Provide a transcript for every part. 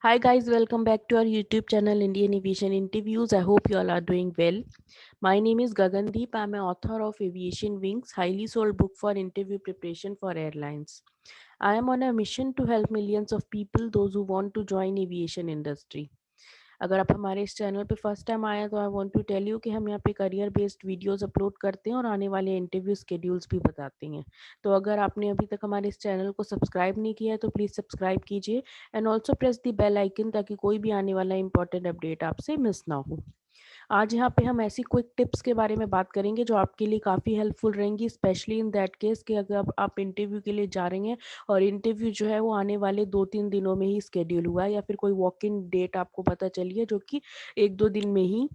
Hi guys, welcome back to our YouTube channel Indian Aviation Interviews. I hope you all are doing well. My name is Gagandeep. I'm an author of Aviation Wings, highly sold book for interview preparation for airlines. I am on a mission to help millions of people, those who want to join aviation industry. अगर आप हमारे इस channel पे first time आए हैं तो I want to tell you कि हम यहाँ पे करियर बेस्ड वीडियोस अपलोड करते हैं और आने वाले इंटरव्यू स्केड्यूल्स भी बताते हैं। तो अगर आपने अभी तक हमारे इस चैनल को सब्सक्राइब नहीं किया है तो प्लीज़ सब्सक्राइब कीजिए and also press the bell icon ताकि कोई भी आने वाला इंपॉर्टेंट अपडेट आपसे मिस ना हो। आज यहाँ पे हम ऐसी क्विक टिप्स के बारे में बात करेंगे जो आपके लिए काफ़ी हेल्पफुल रहेंगी, स्पेशली इन दैट केस कि अगर आप इंटरव्यू के लिए जा रहे हैं और इंटरव्यू जो है वो आने वाले 2-3 दिनों में ही स्केड्यूल हुआ है या फिर कोई वॉक इन डेट आपको पता चली है जो कि 1-2 दिन में ही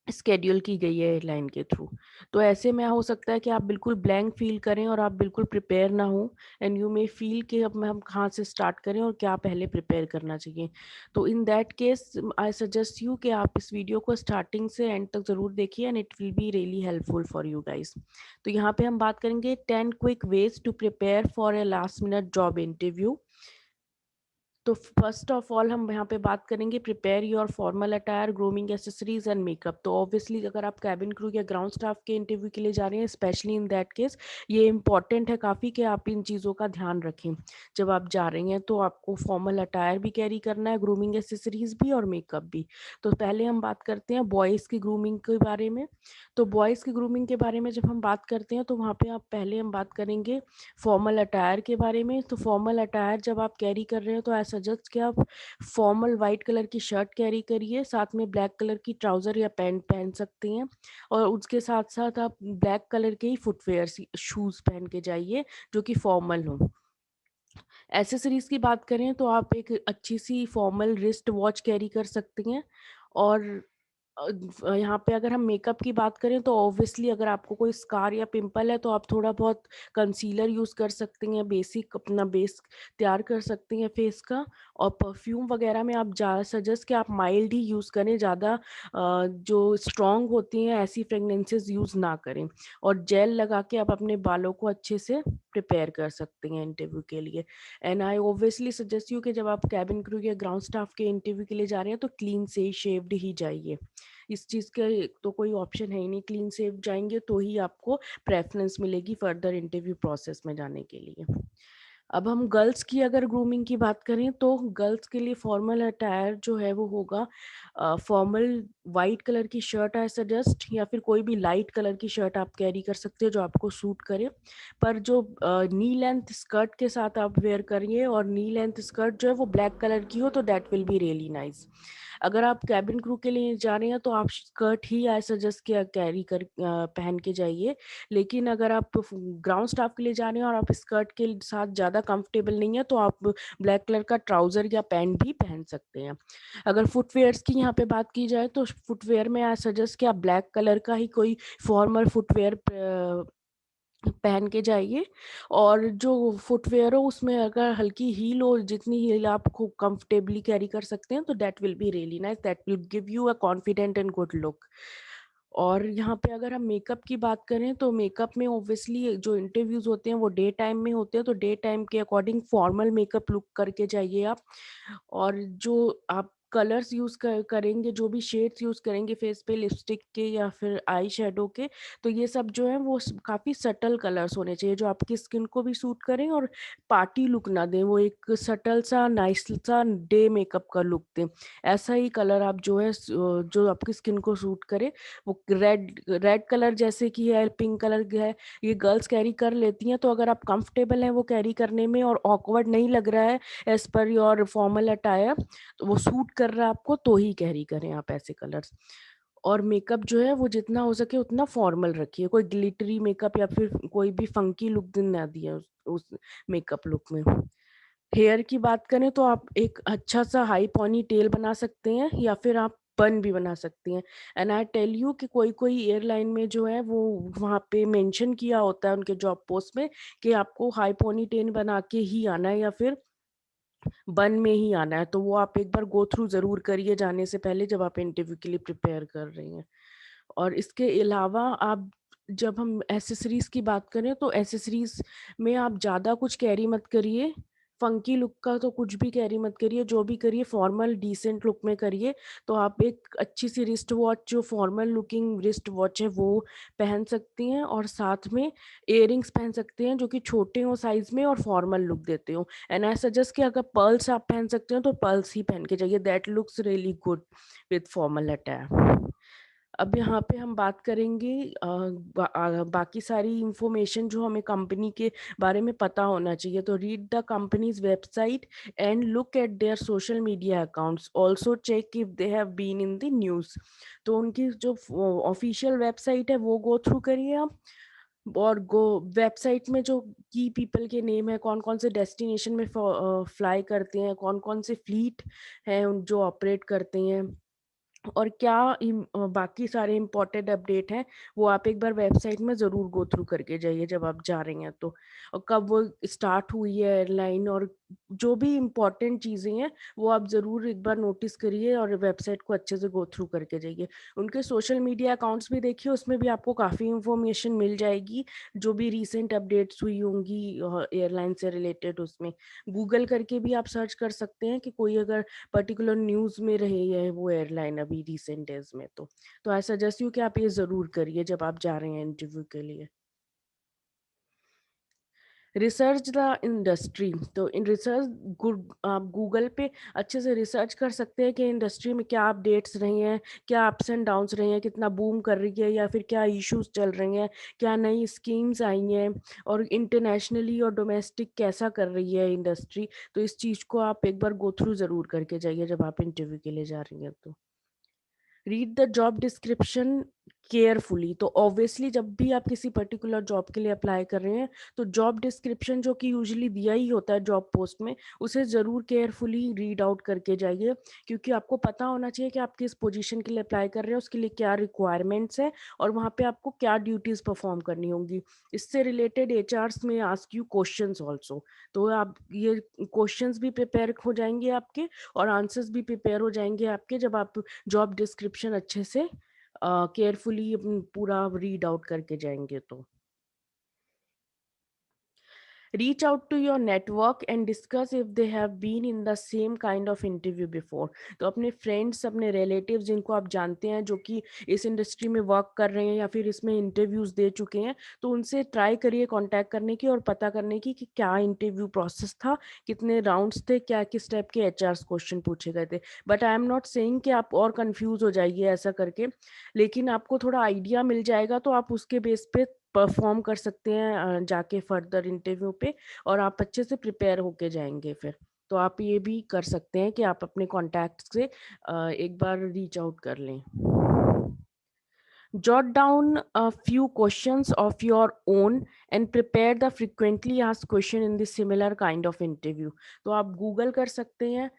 स्केड्यूल की गई है एयरलाइन के थ्रू। तो ऐसे में हो सकता है कि आप बिल्कुल ब्लैंक फ़ील करें और आप बिल्कुल प्रिपेयर ना हों एंड यू मे फ़ील कि अब हम कहाँ से स्टार्ट करें और क्या पहले प्रिपेयर करना चाहिए। तो इन that case I suggest you कि आप इस वीडियो को स्टार्टिंग से एंड तक ज़रूर देखिए and it will be really helpful for you guys. तो यहाँ पे हम बात करेंगे 10 quick ways to prepare for a last minute job interview. तो फर्स्ट ऑफ ऑल हम यहाँ पे बात करेंगे prepare your formal attire, grooming accessories and makeup. तो ऑब्वियसली अगर आप कैबिन क्रू या ग्राउंड स्टाफ के इंटरव्यू के लिए जा रहे हैं, स्पेशली इन दैट केस ये इंपॉर्टेंट है काफ़ी कि आप इन चीज़ों का ध्यान रखें। जब आप जा रहे हैं तो आपको फॉर्मल अटायर भी कैरी करना है, ग्रूमिंग एक्सेसरीज भी और मेकअप भी। तो पहले हम बात करते हैं बॉयज़ की ग्रूमिंग के बारे में। तो बॉयज़ की ग्रूमिंग के बारे में जब हम बात करते हैं तो वहाँ पे आप पहले हम बात करेंगे फॉर्मल अटायर के बारे में। तो फॉर्मल अटायर जब आप कैरी कर रहे हो तो आई सजेस्ट कि आप फॉर्मल वाइट कलर की शर्ट कैरी करिए, साथ में ब्लैक कलर की ट्राउज़र या पैंट पहन सकती हैं और उसके साथ-साथ आप ब्लैक कलर के ही फुटवियर शूज़ पहन के जाइए जो कि फॉर्मल हों। एक्सेसरीज़ की बात करें तो आप एक अच्छी-सी फॉर्मल रिस्ट वॉच कैरी कर सकती हैं और यहाँ पे अगर हम मेकअप की बात करें तो ऑब्वियसली अगर आपको कोई स्कार या पिंपल है तो आप थोड़ा बहुत कंसीलर यूज़ कर सकती हैं, बेसिक अपना बेस तैयार कर सकती हैं फेस का। और परफ्यूम वगैरह में आप ज़्यादा सजेस्ट कि आप माइल्ड ही यूज़ करें, ज़्यादा जो स्ट्रॉन्ग होती हैं ऐसी फ्रेगनेंसेस यूज़ ना करें। और जेल लगा के आप अपने बालों को अच्छे से प्रिपेयर कर सकती हैं इंटरव्यू के लिए। And I obviously suggest you कि जब आप कैबिन क्रू या ग्राउंड स्टाफ के इंटरव्यू के लिए जा रहे हैं तो क्लीन से शेव्ड ही जाइए। इस चीज़ का तो कोई ऑप्शन है ही नहीं, क्लीन शेव जाएँगे तो ही आपको प्रेफ़रेंस मिलेगी फर्दर इंटरव्यू प्रोसेस में जाने के लिए। अब हम गर्ल्स की अगर ग्रूमिंग की बात करें तो गर्ल्स के लिए फॉर्मल अटायर जो है वो होगा फॉर्मल वाइट कलर की शर्ट आई सजेस्ट या फिर कोई भी लाइट कलर की शर्ट आप कैरी कर सकते हो जो आपको सूट करे। पर जो नी लेंथ स्कर्ट के साथ आप वेयर करिए और नी लेंथ स्कर्ट जो है वो ब्लैक कलर की हो तो that will be really nice. अगर आप कैबिन क्रू के लिए जा रहे हैं तो आप स्कर्ट ही आई सजेस्ट किया कैरी कर पहन के जाइए। लेकिन अगर आप ग्राउंड स्टाफ के लिए जा रहे हैं और आप स्कर्ट के साथ ज़्यादा कंफर्टेबल नहीं है तो आप ब्लैक कलर का ट्राउज़र या पैंट भी पहन सकते हैं। अगर फुटवियर्स की यहाँ पे बात की जाए तो फुटवियर में आई सजेस्ट कि आप ब्लैक कलर का ही कोई फॉर्मल फुटवियर पहन के जाइए और जो फुटवियर हो उसमें अगर हल्की हील हो, जितनी हील आप खूब कंफर्टेबली कैरी कर सकते हैं तो that will be really nice, that will give you a confident and good look. और यहाँ पे अगर हम मेकअप की बात करें तो मेकअप में ऑब्वियसली जो इंटरव्यूज़ होते हैं वो डे टाइम में होते हैं तो डे टाइम के अकॉर्डिंग फॉर्मल मेकअप लुक करके जाइए आप। और जो आप कलर्स यूज़ करेंगे, जो भी शेड्स यूज़ करेंगे फेस पे लिपस्टिक के या फिर आई शैडो के, तो ये सब जो है वो काफ़ी सटल कलर्स होने चाहिए जो आपकी स्किन को भी सूट करें और पार्टी लुक ना दें, वो एक सटल सा नाइस सा डे मेकअप का लुक दें। ऐसा ही कलर आप जो है जो आपकी स्किन को सूट करे, वो रेड रेड कलर जैसे कि है, पिंक कलर का है, ये गर्ल्स कैरी कर लेती हैं। तो अगर आप कंफर्टेबल हैं वो कैरी करने में और ऑकवर्ड नहीं लग रहा है as per your formal attire, तो वो सूट कर रहा है आपको तो ही कैरी करें आप ऐसे कलर्स। और मेकअप जो है वो जितना हो सके उतना फॉर्मल रखिए, कोई ग्लिटरी मेकअप या फिर कोई भी फंकी लुक दिन ना दिए उस मेकअप लुक में। हेयर की बात करें तो आप एक अच्छा-सा हाई पोनी टेल बना सकते हैं या फिर आप बन भी बना सकती हैं। एंड आई टेल यू कि कोई-कोई एयरलाइन में जो है वो वहाँ पे मेंशन किया होता है उनके जॉब पोस्ट में कि आपको हाई पोनी टेल बना के ही आना है या फिर बन में ही आना है। तो वो आप एक बार गो थ्रू ज़रूर करिए जाने से पहले जब आप इंटरव्यू के लिए प्रिपेयर कर रही हैं। और इसके अलावा आप जब हम एक्सेसरीज़ की बात करें तो एक्सेसरीज़ में आप ज़्यादा कुछ कैरी मत करिए। फंकी लुक का तो कुछ भी कैरी मत करिए, जो भी करिए फॉर्मल डिसेंट लुक में करिए। तो आप एक अच्छी सी रिस्ट वॉच, जो फॉर्मल लुकिंग रिस्ट वॉच है वो पहन सकती हैं, और साथ में इयररिंग्स पहन सकते हैं जो कि छोटे हो साइज में और फॉर्मल लुक देते हो। एंड आई सजेस्ट कि अगर पर्ल्स आप पहन सकते हो तो पर्ल्स ही पहन के जाइए, that looks really good with formal attire. अब यहाँ पे हम बात करेंगे बाकी सारी इंफॉर्मेशन जो हमें कंपनी के बारे में पता होना चाहिए। तो read the company's website and look at their social media accounts, also check if they have been in the news. तो उनकी जो ऑफिशियल वेबसाइट है वो गो थ्रू करिए आप, और गो वेबसाइट में जो की पीपल के नेम है, कौन कौन से डेस्टिनेशन में फ्लाई करते हैं, कौन कौन से फ्लीट हैं जो ऑपरेट करते हैं, और क्या बाकी सारे इम्पोर्टेंट अपडेट हैं, वो आप एक बार वेबसाइट में ज़रूर गो थ्रू करके जाइए जब आप जा रहे हैं तो। और कब वो स्टार्ट हुई है एयरलाइन, और जो भी इम्पोर्टेंट चीज़ें हैं वो आप ज़रूर एक बार नोटिस करिए और वेबसाइट को अच्छे से गो थ्रू करके जाइए। उनके सोशल मीडिया अकाउंट्स भी देखिए, उसमें भी आपको काफ़ी इन्फॉर्मेशन मिल जाएगी, जो भी रिसेंट अपडेट्स हुई होंगी एयरलाइन से रिलेटेड उसमें। गूगल करके भी आप सर्च कर सकते हैं कि कोई अगर पर्टिकुलर न्यूज़ में रही है वो एयरलाइन अभी रिसेंट डेज में। तो आई सजेस्ट यू कि आप ये ज़रूर करिए जब आप जा रहे हैं इंटरव्यू के लिए। रिसर्च द इंडस्ट्री, तो इन रिसर्च गुड, आप गूगल पे अच्छे से रिसर्च कर सकते हैं कि इंडस्ट्री में क्या अपडेट्स रही हैं, क्या अप्स एंड डाउन्स रही हैं, कितना बूम कर रही है या फिर क्या इश्यूज चल रही हैं, क्या नई स्कीम्स आई हैं, और इंटरनेशनली और डोमेस्टिक कैसा कर रही है इंडस्ट्री। तो इस चीज़ को आप एक बार गो थ्रू ज़रूर करके जाइए जब आप इंटरव्यू के लिए जा रही हैं तो। Read the job description carefully, तो ऑब्वियसली जब भी आप किसी पर्टिकुलर जॉब के लिए अप्लाई कर रहे हैं तो जॉब डिस्क्रिप्शन जो कि यूजुअली दिया ही होता है जॉब पोस्ट में, उसे ज़रूर केयरफुली रीड आउट करके जाइए, क्योंकि आपको पता होना चाहिए कि आप किस पोजीशन के लिए अप्लाई कर रहे हैं, उसके लिए क्या रिक्वायरमेंट्स है और वहाँ पे आपको क्या ड्यूटीज़ परफॉर्म करनी होंगी। इससे रिलेटेड एचआर्स में आस्क यू क्वेश्चंस ऑल्सो, तो आप ये क्वेश्चंस भी प्रिपेयर हो जाएंगे आपके, और आंसर्स भी प्रिपेयर हो जाएंगे आपके जब आप जॉब डिस्क्रिप्शन अच्छे से केयरफुली पूरा रीड आउट करके जाएंगे तो। Reach out to your network and discuss if they have been in the same kind of interview before. तो अपने फ्रेंड्स, अपने रिलेटिव्स जिनको आप जानते हैं जो कि इस इंडस्ट्री में वर्क कर रहे हैं या फिर इसमें इंटरव्यूज दे चुके हैं, तो उनसे ट्राई करिए कांटेक्ट करने की और पता करने की कि क्या इंटरव्यू प्रोसेस था, कितने राउंड्स थे, क्या किस टाइप के एचआर क्वेश्चन पूछे गए थे। But I am not saying कि आप और कंफ्यूज हो जाइए ऐसा करके, लेकिन आपको थोड़ा आइडिया मिल जाएगा तो आप उसके बेस पे परफॉर्म कर सकते हैं जाके फर्दर इंटरव्यू पे, और आप अच्छे से प्रिपेयर होके जाएंगे फिर। तो आप ये भी कर सकते हैं कि आप अपने कॉन्टैक्ट से एक बार रीच आउट कर लें। Jot down a few questions of your own and prepare the frequently asked question in the similar kind of interview। तो आप गूगल कर सकते हैं,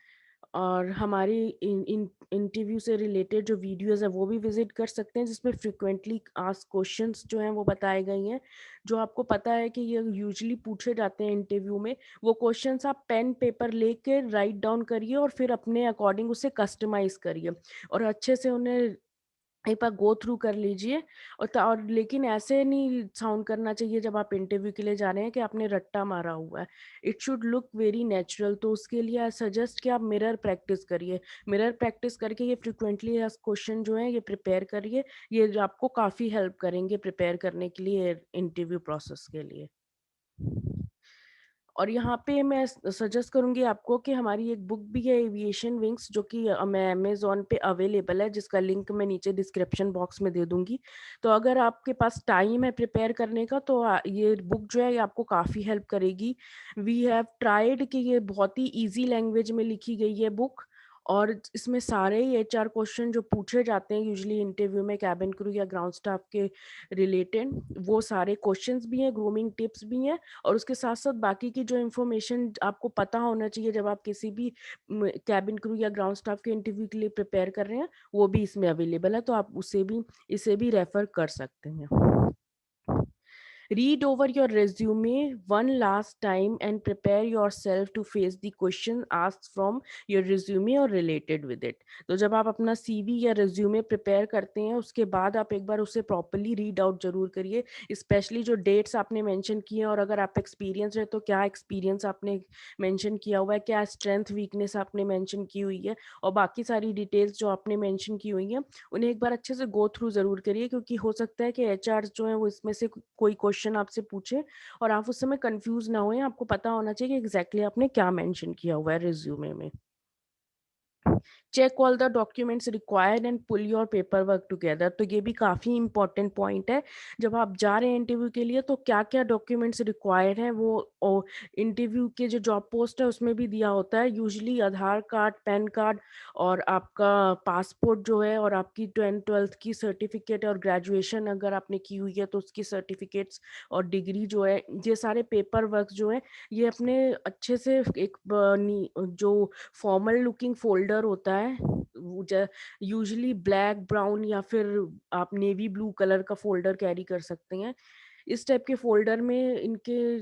और हमारी इन इंटरव्यू से रिलेटेड जो वीडियोस है वो भी विजिट कर सकते हैं, जिसमें फ्रिक्वेंटली आस्क क्वेश्चंस जो हैं वो बताए गए हैं, जो आपको पता है कि ये यूजुअली पूछे जाते हैं इंटरव्यू में। वो क्वेश्चंस आप पेन पेपर लेके राइट डाउन करिए और फिर अपने अकॉर्डिंग उसे कस्टमाइज करिए, और अच्छे से उन्हें एक बार गो थ्रू कर लीजिए। और लेकिन ऐसे नहीं साउंड करना चाहिए जब आप इंटरव्यू के लिए जा रहे हैं कि आपने रट्टा मारा हुआ है। It should look very natural. तो उसके लिए आई सजेस्ट कि आप मिरर प्रैक्टिस करिए, मिरर प्रैक्टिस करके ये फ्रिक्वेंटली आस्क्ड क्वेश्चन जो है ये प्रिपेयर करिए। ये जो आपको काफ़ी हेल्प करेंगे प्रिपेयर करने के लिए इंटरव्यू प्रोसेस के लिए। और यहाँ पे मैं सजेस्ट करूँगी आपको कि हमारी एक बुक भी है एविएशन विंग्स, जो कि मैं अमेज़न पे अवेलेबल है, जिसका लिंक मैं नीचे डिस्क्रिप्शन बॉक्स में दे दूँगी। तो अगर आपके पास टाइम है प्रिपेयर करने का तो ये बुक जो है ये आपको काफ़ी हेल्प करेगी। वी हैव ट्राइड कि ये बहुत ही ईज़ी लैंग्वेज में लिखी गई है बुक, और इसमें सारे ही एचआर क्वेश्चन जो पूछे जाते हैं यूजुअली इंटरव्यू में कैबिन क्रू या ग्राउंड स्टाफ के रिलेटेड, वो सारे क्वेश्चंस भी हैं, ग्रूमिंग टिप्स भी हैं, और उसके साथ-साथ बाकी की जो इन्फॉर्मेशन आपको पता होना चाहिए जब आप किसी भी कैबिन क्रू या ग्राउंड स्टाफ के इंटरव्यू के लिए प्रिपेयर कर रहे हैं, वो भी इसमें अवेलेबल है, तो आप उसे भी इसे भी रेफ़र कर सकते हैं। Read over your resume one last time and prepare yourself to face the question asked from your resume or related with it. तो जब आप अपना सीवी या resume प्रिपेयर करते हैं उसके बाद आप एक बार उसे प्रॉपरली रीड आउट जरूर करिए, स्पेशली जो डेट्स आपने मेंशन किए हैं और अगर आप एक्सपीरियंस है तो क्या एक्सपीरियंस आपने मेंशन किया हुआ है, क्या स्ट्रेंथ वीकनेस आपने मेंशन की हुई है, और बाकी सारी डिटेल्स जो आपने मेंशन की हुई हैं उन्हें एक बार अच्छे से गो थ्रू ज़रूर करिए, क्योंकि हो सकता है कि एचआर जो है वो इसमें से कोई क्वेश्चन आपसे पूछे और आप उस समय कंफ्यूज ना होएं। आपको पता होना चाहिए कि एग्जैक्टली आपने क्या मेंशन किया हुआ है रिज्यूमे में। Check all the documents required and pull your paperwork together. तो ये भी काफ़ी इंपॉर्टेंट पॉइंट है। जब आप जा रहे हैं इंटरव्यू के लिए तो क्या क्या डॉक्यूमेंट्स रिक्वायर्ड हैं वो इंटरव्यू के जो जॉब पोस्ट है उसमें भी दिया होता है। यूजुअली आधार कार्ड, पैन कार्ड और आपका पासपोर्ट जो है, और आपकी 10th-12th की सर्टिफिकेट और ग्रेजुएशन अगर आपने की हुई है तो उसकी सर्टिफिकेट्स और डिग्री जो है, ये सारे पेपर वर्क जो है ये अपने अच्छे से एक जो फॉर्मल लुकिंग फोल्डर होता है, यूजुअली ब्लैक, ब्राउन या फिर आप नेवी ब्लू कलर का फोल्डर कैरी कर सकते हैं। इस टाइप के फोल्डर में इनके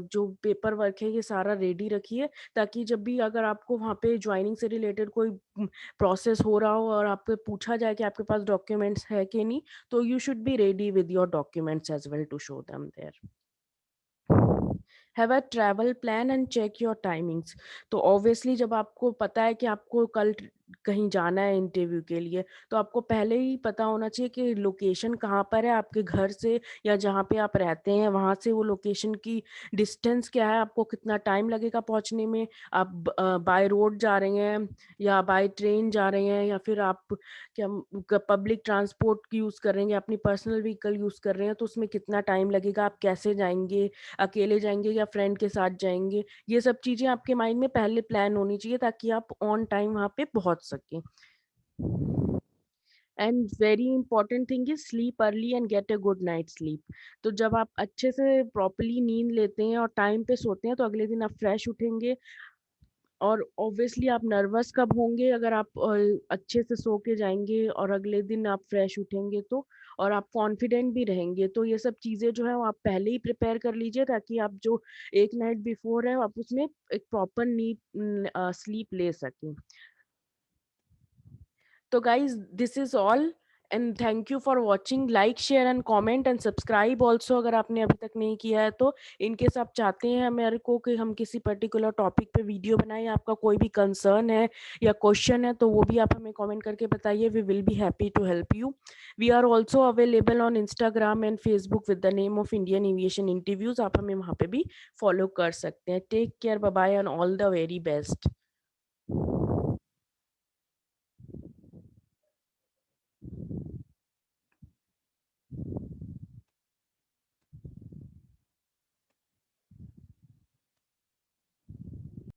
जो पेपर वर्क है ये सारा रेडी रखिए, ताकि जब भी अगर आपको वहाँ पे ज्वाइनिंग से रिलेटेड कोई प्रोसेस हो रहा हो और आपसे पूछा जाए कि आपके पास डॉक्यूमेंट्स है कि नहीं, तो you should be ready with your documents as well to show them there. Have a travel plan and check your timings. तो ऑब्वियसली जब आपको पता है कि आपको कल कहीं जाना है इंटरव्यू के लिए, तो आपको पहले ही पता होना चाहिए कि लोकेशन कहाँ पर है आपके घर से या जहाँ पे आप रहते हैं वहाँ से वो लोकेशन की डिस्टेंस क्या है, आपको कितना टाइम लगेगा पहुँचने में, आप बाय रोड जा रहे हैं या बाय ट्रेन जा रहे हैं या फिर आप क्या पब्लिक ट्रांसपोर्ट यूज़ कर रहे हैं, अपनी पर्सनल व्हीकल यूज़ कर रहे हैं, तो उसमें कितना टाइम लगेगा, आप कैसे जाएंगे, अकेले जाएंगे या फ्रेंड के साथ जाएंगे। ये सब चीज़ें आपके माइंड में पहले प्लान होनी चाहिए ताकि आप ऑन टाइम वहाँ पे पहुँच सकें। And very important thing is sleep early and get a good night sleep. तो जब आप अच्छे से प्रॉपरली नींद लेते हैं और टाइम पे सोते हैं तो अगले दिन आप फ्रेश उठेंगे। और ऑब्वियसली आप नर्वस कब होंगे अगर आप अच्छे से सो के जाएंगे और अगले दिन आप फ्रेश उठेंगे तो, और आप कॉन्फिडेंट भी रहेंगे। तो ये सब चीज़ें जो है वो आप पहले ही प्रिपेयर कर लीजिए ताकि आप जो एक नाइट बिफोर है आप उसमें एक प्रॉपर नीट स्लीप ले सकें। तो guys this is all and thank you for watching. Like, share and comment and subscribe also अगर आपने अभी तक नहीं किया है तो। इनकेस आप चाहते हैं मेरे को कि हम किसी पर्टिकुलर टॉपिक पे वीडियो बनाएं, आपका कोई भी कंसर्न है या क्वेश्चन है तो वो भी आप हमें कमेंट करके बताइए। We will be happy to help you. We are also available on Instagram and Facebook with the name of Indian aviation interviews. आप हमें वहाँ पे भी फॉलो कर सकते हैं। Take care, bye bye and all the very best.